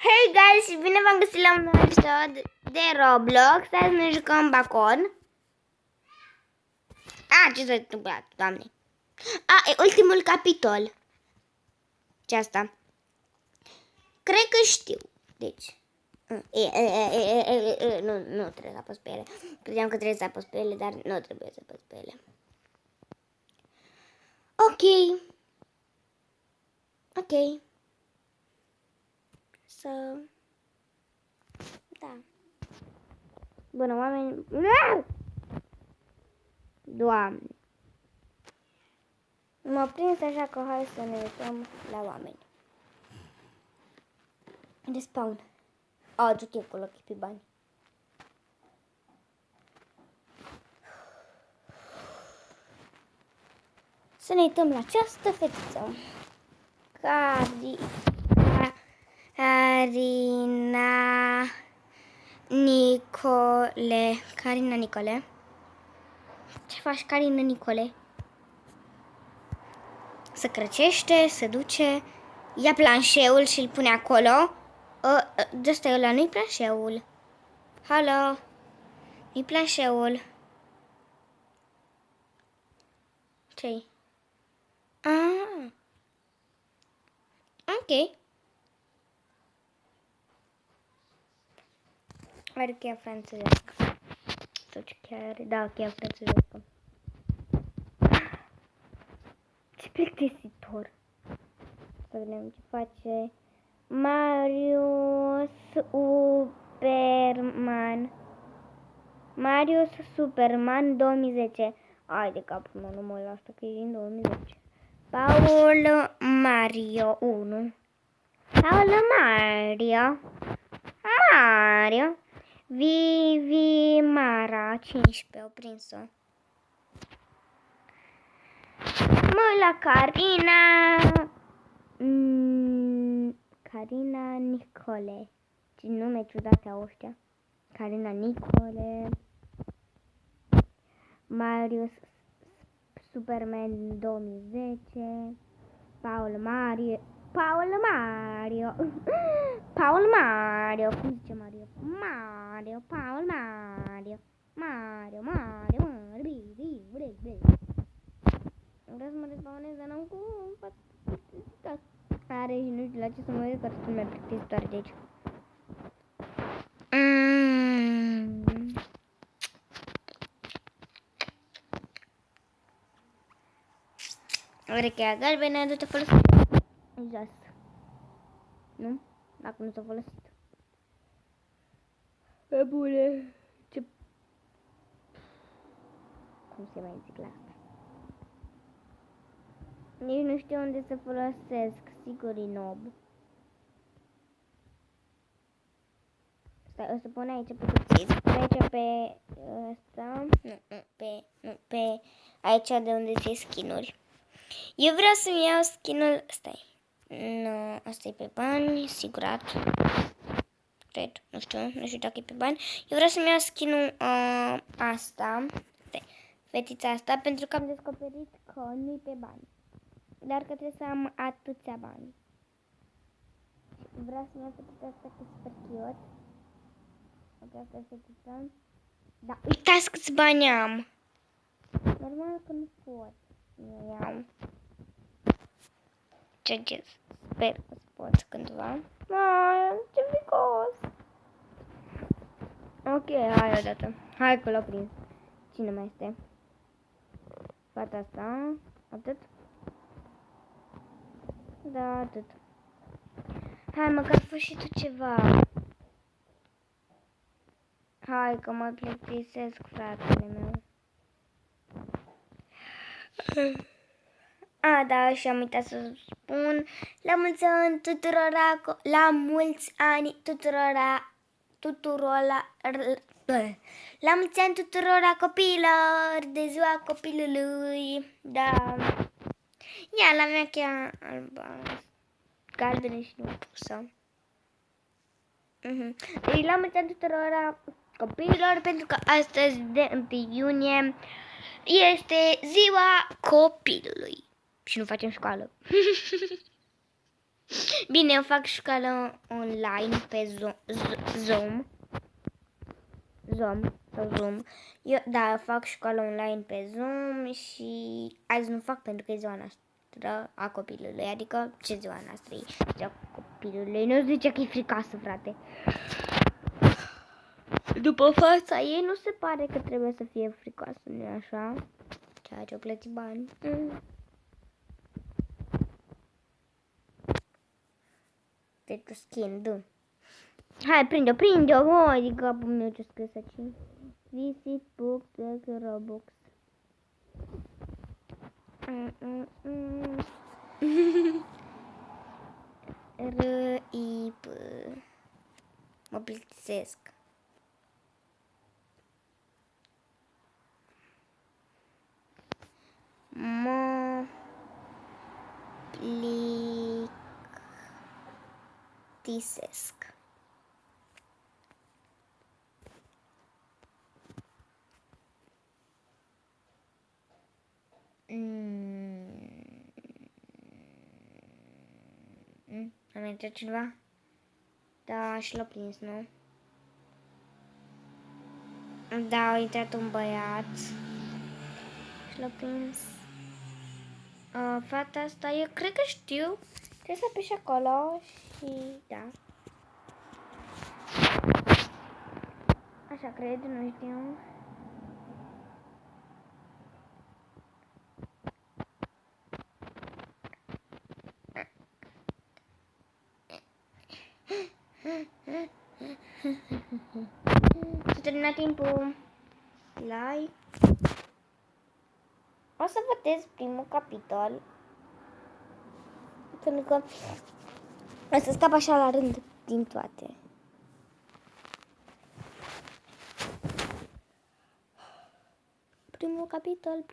Hey guys, și bine v-am găsit la un nou episod de Roblox. Azi ne jucăm bacon. Ce s-a întâmplat, doamne? E ultimul capitol. Ce asta? Cred că știu. Deci nu trebuie să apăs pe ele. Credeam că trebuie să apăs pe ele, dar nu trebuie să apăs pe ele. Ok. Da. Bună, oameni. Doamne. M-a prins așa că hai să ne uităm la oameni. De spawn. Du-te acolo, pe bani. Să ne uităm la această fetiță. Carina Nicole. Ce faci, Carina Nicole? Se crăcește, se duce, ia planșeul și îl pune acolo. De-asta e ăla, nu-i planșeul. Halo, nu-i planșeul. Ce-i? Ok. Are cheia franțuzească. Sau ce cheia are? Da, cheia franțuzească. Ce plictisitor. Să vedem ce face Marius Superman 2010. Ai de capul meu, nu mă las că e din 2010. Paul Mario 1. Paul Mario. Vivi Mara 15, au prins-o. Mă la Carina Nicole. Ce nume ciudate au ăștia. Carina Nicole. Marius Superman 2010. Paul Mario. Cum zice Mario? Paul Mario. Vreau să mă respawnez, dar n-am cum. Are și nu știu la ce să mă uit, că sunt mai plictisitoare de aici. Urechea galbenă, du-te folosit. Jos. Nu? Dacă nu s-a folosit. E bune. Ce... Cum se mai zic la asta? Nici nu știu unde să folosesc. Sigur e nob. Stai, o să pun aici pe cuție. Să pun aici pe ăsta. Nu, pe aici de unde se skin-uri. Eu vreau să-mi iau skin-ul. Stai. Nu, asta e pe bani, sigurat. Cred, nu știu dacă e pe bani. Eu vreau să-mi iau skin-ul asta. Stai, fetița asta, pentru că am descoperit că nu e pe bani. Dar că trebuie să am atâția bani. Vreau să-mi iau fetița asta cu super cute. Ok, asta e fetița. Da, uitați câți bani am. Normal că nu pot să-mi iau. Ce sper că pot cândva. Ce picos. Ok, hai odată. Hai că l-a prins. Cine mai este? Fata asta. Atât? Da, atât. Hai, măcar fă și tu ceva. Hai că mă plictisesc, fratele meu. Da, și am uitat să spun la mulți ani tuturora, la mulți ani tuturora copiilor de ziua copilului. Da. Ia la mea chiar albă, galbenă și nu pusă. Deci la mulți ani tuturora copiilor, pentru că astăzi de 1 iunie este ziua copilului. Și nu facem școală. Bine, eu fac școală online pe Zoom. Eu fac școală online pe Zoom și azi nu fac pentru că e ziua noastră a copilului. Adică ce ziua noastră e? Ziua copilului. Nu zice că e fricoasă, frate. După fața ei nu se pare că trebuie să fie fricoasă, nu-i așa? Ceea ce o plăti bani. Deci skin, dă. Hai, prinde-o, mă, de capul meu ce scris aici. Visit book, Robux. R-I-P. Mă plictisesc. Mă plictisesc. Am intrat cineva? Da, și l-a prins, nu? Da, a intrat un băiat și l-a prins. Fata asta, eu cred că știu. Trebuie să apeși acolo și da. Așa cred, nu știu. S-a terminat timpul. Like. O să votez primul capitol. Pentru că o să scap așa la rând din toate. Primul capitol,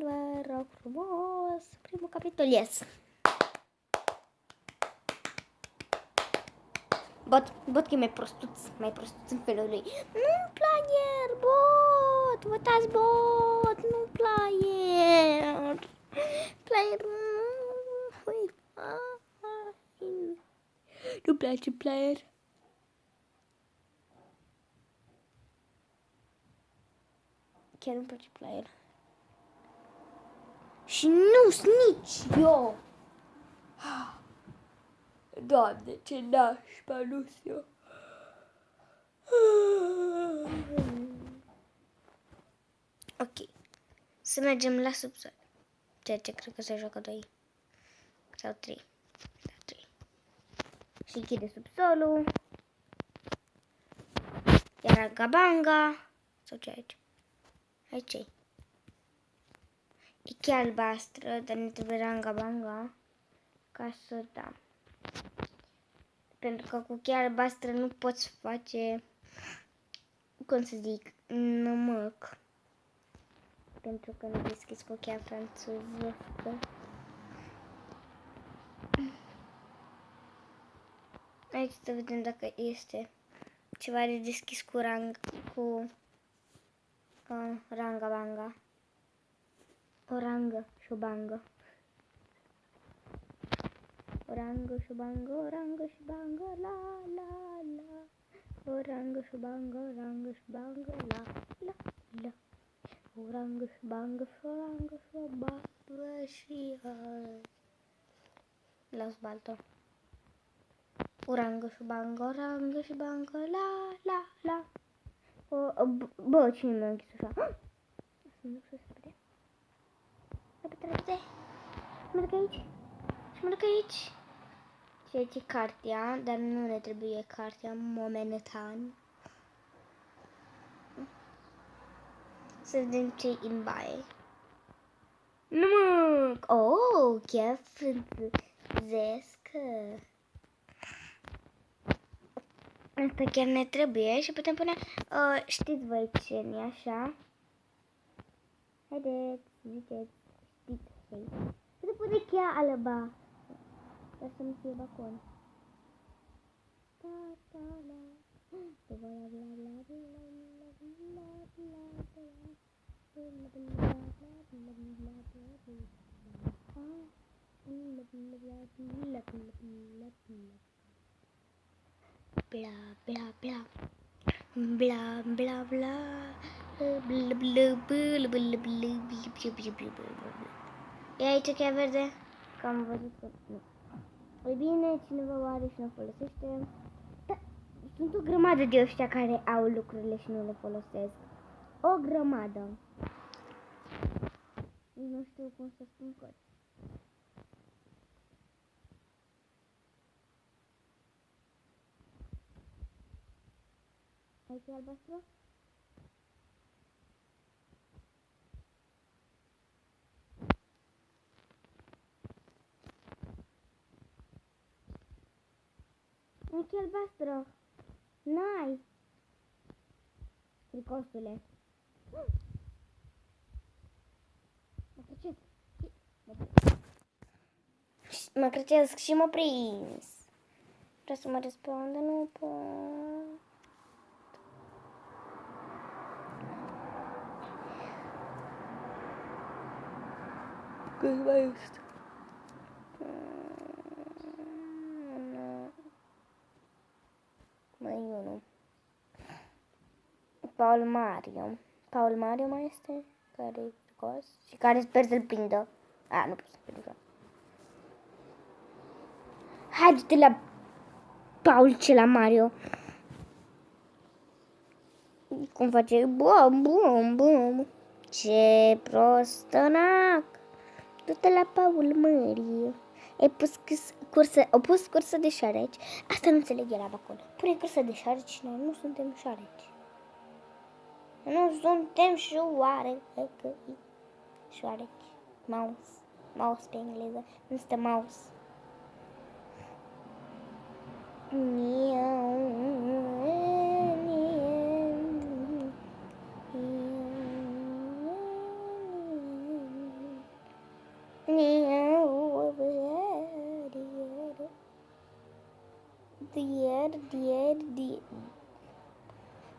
vă rog frumos. Primul capitol, yes. Bot că e mai prostuț în felul lui. Nu, player, bot, votați bot, nu player. Player, nu place player. Chiar nu-mi place player. Și nu nici eu. Doamne, ce nașpa, nu știu. Ok. Să mergem la subsol. Ceea ce cred că se joacă 2 sau 3. Da, 3. Și închide subsolul. Iar Ranga-Banga. Sau ce aici? Aici e. E cheia albastră, dar ne trebuie Ranga-Banga. Ca să da. Pentru că cu cheia albastră nu poți face, cum să zic, nămăc. Pentru că nu deschis cu cheia franceză. Aici să vedem dacă este ceva de deschis cu Ranga-Banga. O rangă și o bangă. Orangă și bangă, la la la. Orangă și bangă, la la la. Orangă și bangă și hai. Las balto. Orangă și bangă, la la la. Bă, cine m-a închis așa? Să nu se repede. Repede. Mă duc aici. Și aici e cartea, dar nu ne trebuie cartea momentan. Să vedem ce în baie. Nu mă! Oh, chiar frunzesc. Asta chiar ne trebuie și putem pune, știți voi ce e așa? Haideți, ziceți, știți, hei. Putem pune cheia alba. Dar să nu fie bacon. Bla bla bla. Bla bla bla. Bla bla bla bla bla. E aici cheia verde? Că am văzut că nu. Păi bine, cineva o are și nu folosește. Da, sunt o grămadă de ăștia care au lucrurile și nu le folosesc. O grămadă. Nu știu cum să spun că. Aici e albastru? Aici e albastru. N-ai. Fricosule. Mă crăcesc și mă prins. Vreau să mă răspund, dar nu pot. Cât mai este? Mai unul. Paul Mario mai este? Care e fricos? Și care sper să-l prindă. A, nu pot să-l prindă. Hai, du-te la Paul ce la Mario. Cum face? Bum, bum, bum. Ce prostănac. Du-te la Paul Mario. Au pus cursă de șareci. Asta nu înțeleg el acolo. Pune cursă de șareci, noi nu suntem șareci. Nu suntem șoareci. Mouse pe engleză. Nu este mouse.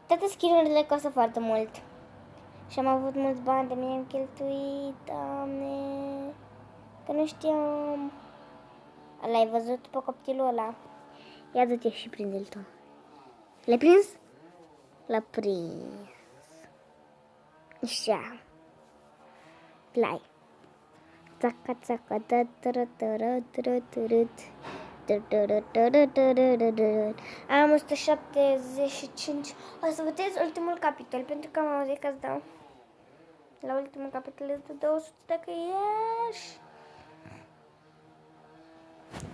Toate skin-urile costă foarte mult. Și am avut mulți bani de mine, am cheltuit, Doamne, că nu știam. L-ai văzut pe copilul ăla? Ia du-te și prinde-l tu. L-ai prins? L-a prins. Așa. L-ai. Țaca, țaca, am 175. O să votez ultimul capitol, pentru că am auzit că îți dau. La ultimul capitol îți dă 200 dacă ieși.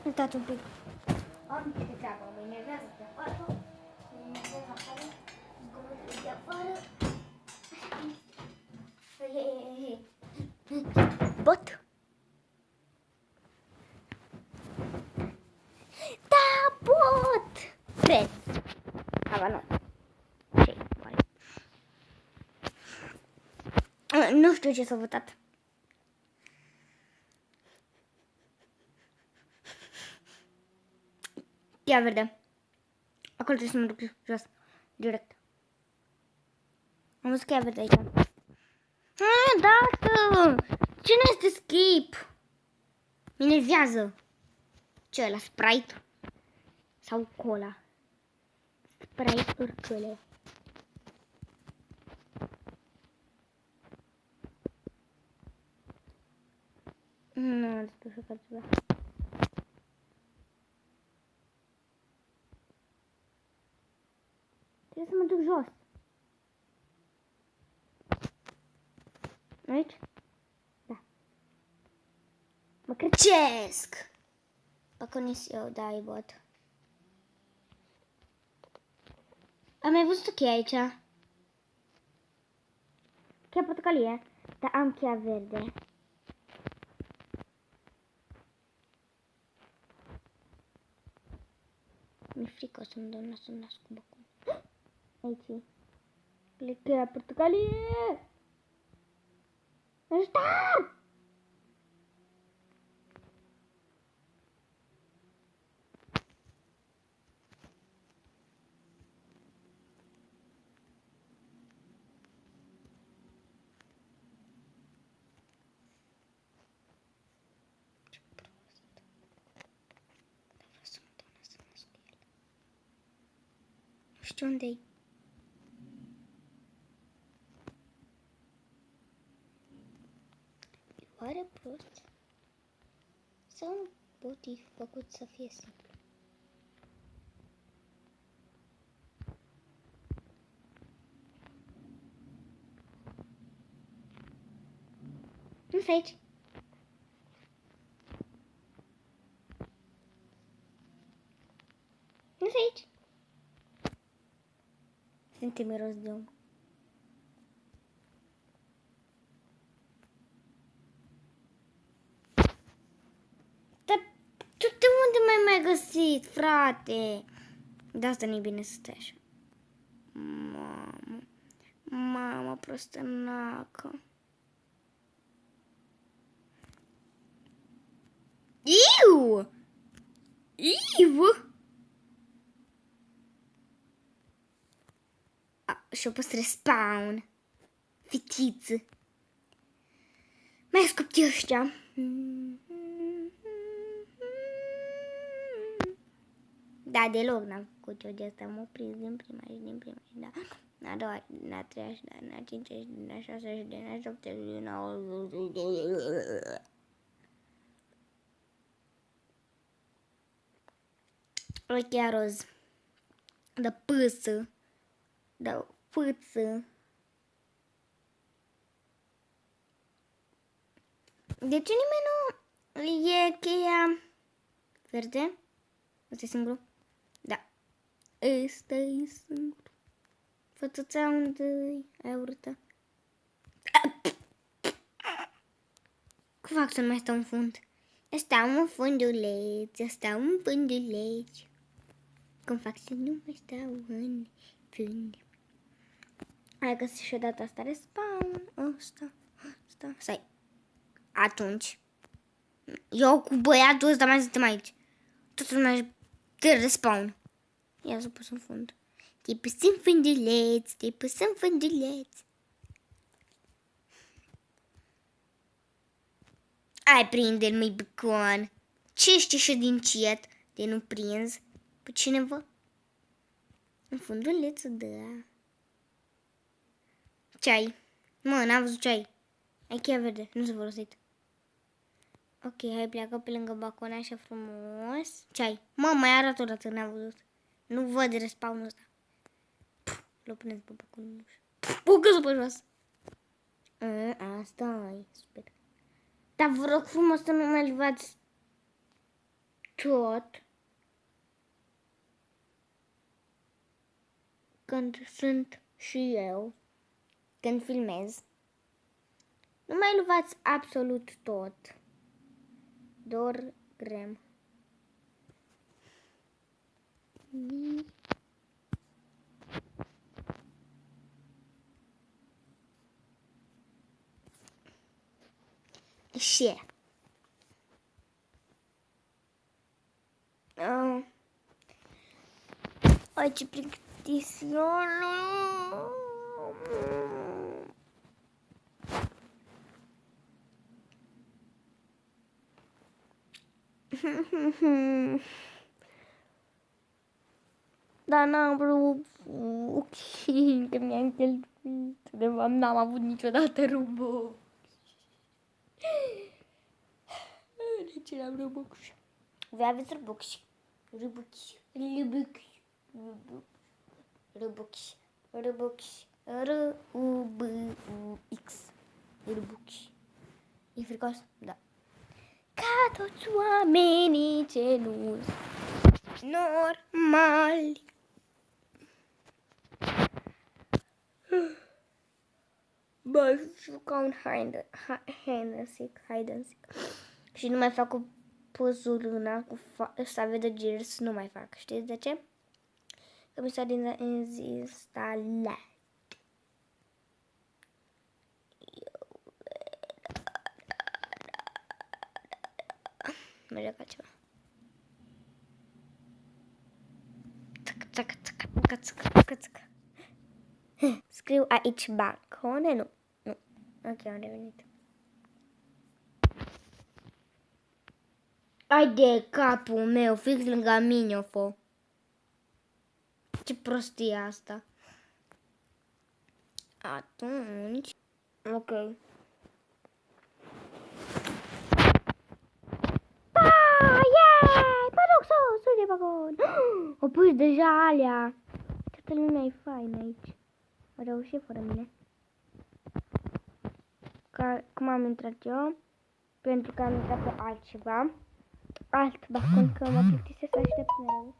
Uitați un pic. Am ce treabă, mă enervează de afară. Mă enervează afară. Zgomotul de afară. Bot. Da, bot! Cred. Aba nu. Ce oare? Nu știu ce s-a votat. Ia verde. Acolo trebuie să mă duc jos. Direct. Am văzut că ia verde aici. Dată! Ce nu este skip? Mă enervează. Ce, la Sprite? Sau cola? Sprite urcule. Nu, despre ce faci ceva. Trebuie să mă duc jos. Aici? Da. Mă crăcesc! Păcunis eu, da, e bot. Am mai văzut cheia aici. Cheia portocalie. Dar am cheia verde. Mi-e frică să-mi dau nasul nas cu băcul. Aici. Cheia portocalie! Ajutor! Știu unde-i. Oare prost? Sau pot fi făcut să fie simplu? Nu stai aici. Nu stai aici. Suntem miros de om. Dar tu de unde mai găsit, frate? De asta nu-i bine să stai așa. Mamă, prostănacă. Iu! Și-o păstrez spawn. Fetiță. Mai scopti ăștia. Da, deloc n-am făcut eu de asta. M-am prins din prima și da. A doua, a treia și da, a cincea și din a șasea și din a șaptea și din a... Ochia roz. De pâsă. De pâță. De ce nimeni nu e cheia verde? Ăsta e singurul? Da. Ăsta e singurul. Fătuța unde ai urâtă. Cum fac să nu mai stau în fund? Stau în funduleț, stau în funduleț. Cum fac să nu mai stau în fund? Hai că și-o dată asta respawn. Asta. Stai. Atunci. Eu cu băiatul ăsta mai suntem aici. Totul mai de respawn. Ia să pus în fund. Te-ai pus în funduleț, te-ai pus în funduleț. Ai prinde-l, măi băcon. Ce ești așa din ciet de nu prins pe cineva? În fundulețul, da. Ce ai? Mă, n-am văzut ce ai. Ai cheia verde, nu s-a folosit. Ok, hai pleacă pe lângă balcon așa frumos. Ce ai? Mă, mai arată o dată, n-am văzut. Nu văd respawn-ul ăsta. L-o puneți pe balcon. Bucă-ți pe jos. Asta e, super. Dar vă rog frumos să nu mai luați tot când sunt și eu, când filmez. Nu mai luați absolut tot. Doar grem. Și ai ce plictisiune. Dar n-am Robux, că mi-am cheltuit. De fapt, n-am avut niciodată Robux. De ce n-am Robux? Voi aveți Robux. Robux. R-U-B-U-X. Robux. E fricos? Da. Ca toți oamenii ce nu normali. Bă, jucam un hide and seek. Și nu mai fac cu puzzle-ul cu să vede gears, nu mai fac. Știți de ce? Că mi s-a dezinstalat. Merge ca ceva. Țac. Scriu aici balcone, nu. Ok, am revenit. Ai de capul meu, fix lângă mine o fă. Ce prostie asta. Atunci... Ok. Mă rog să de vagon. O pus deja alea. Toată lumea e faină aici. A reușit fără mine. Cum am intrat eu? Pentru că am intrat pe altceva. Alt balcon, că mă plictisesc să aștept mereu.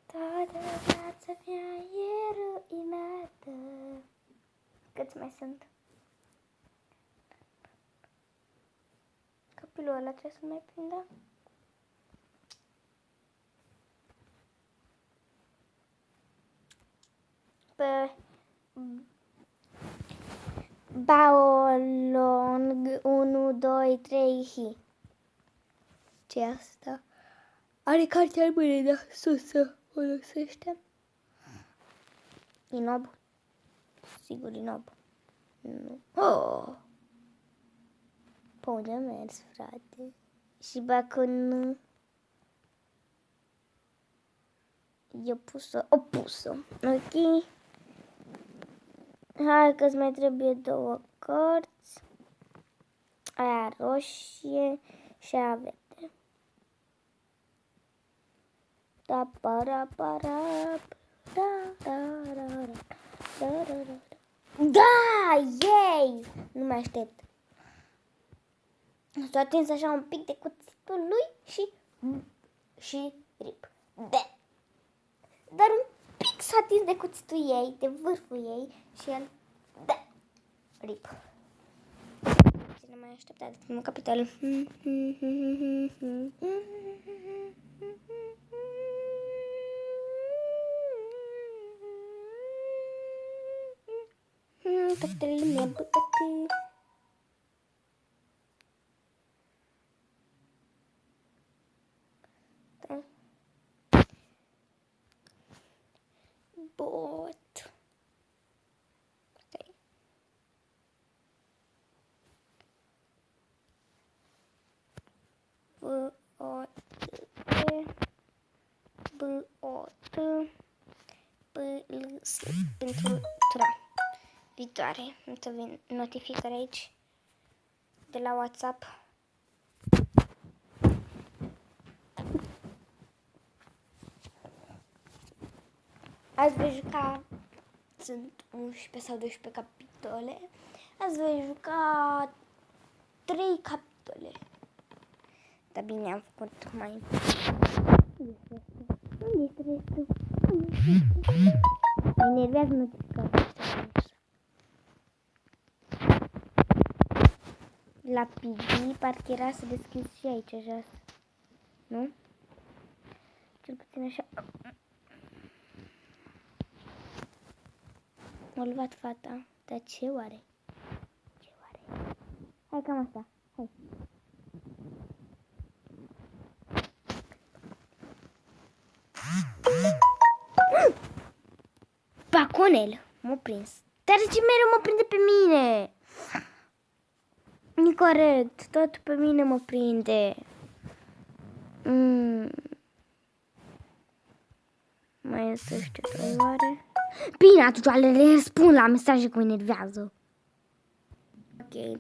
Toată viața mea e ruinată. Câți mai sunt? Copilul ăla trebuie să mai prindă. Pe Baolong 1, 2, 3, hi. Ce asta? Are cartea în mâine, da, sus să o lăsește. Inob? Sigur, Inob. Nu. Oh! Pe unde a mers, frate? Și bacon... Eu pus-o, o pus-o. Ok. Hai că-ți mai trebuie 2 cărți. Aia roșie și aia verde. Da, para, para, da, da, da, da, da, da, da. Da, yay! Nu mai aștept. S-a atins așa un pic de cuțitul lui și rip. De. Dar un pic s-a atins de cuțitul ei, de vârful ei și el de. Rip. Cine mai așteptat de primul capitol? Toată lumea bătă. Bot. Stai. B-O-T P-L-S pentru tura viitoare. Nu să vin notificări aici de la WhatsApp. Azi voi juca, sunt 11 sau 12 capitole. Azi voi juca 3 capitole. Dar bine, am făcut mai... Unde este restul? Mă enervează notificarea. La PD parcă era să deschizi și aici jos. Nu? Cel puțin așa. M-a luat fata. Dar ce oare? Ce oare? Hai cam asta. Hai. Baconel. M-a prins. Dar de ce mereu mă prinde pe mine? Incorect. Tot pe mine mă prinde. Mai este ăștia 3 oare? Bine, atunci le răspund la mesaje că mă enervează. Ok,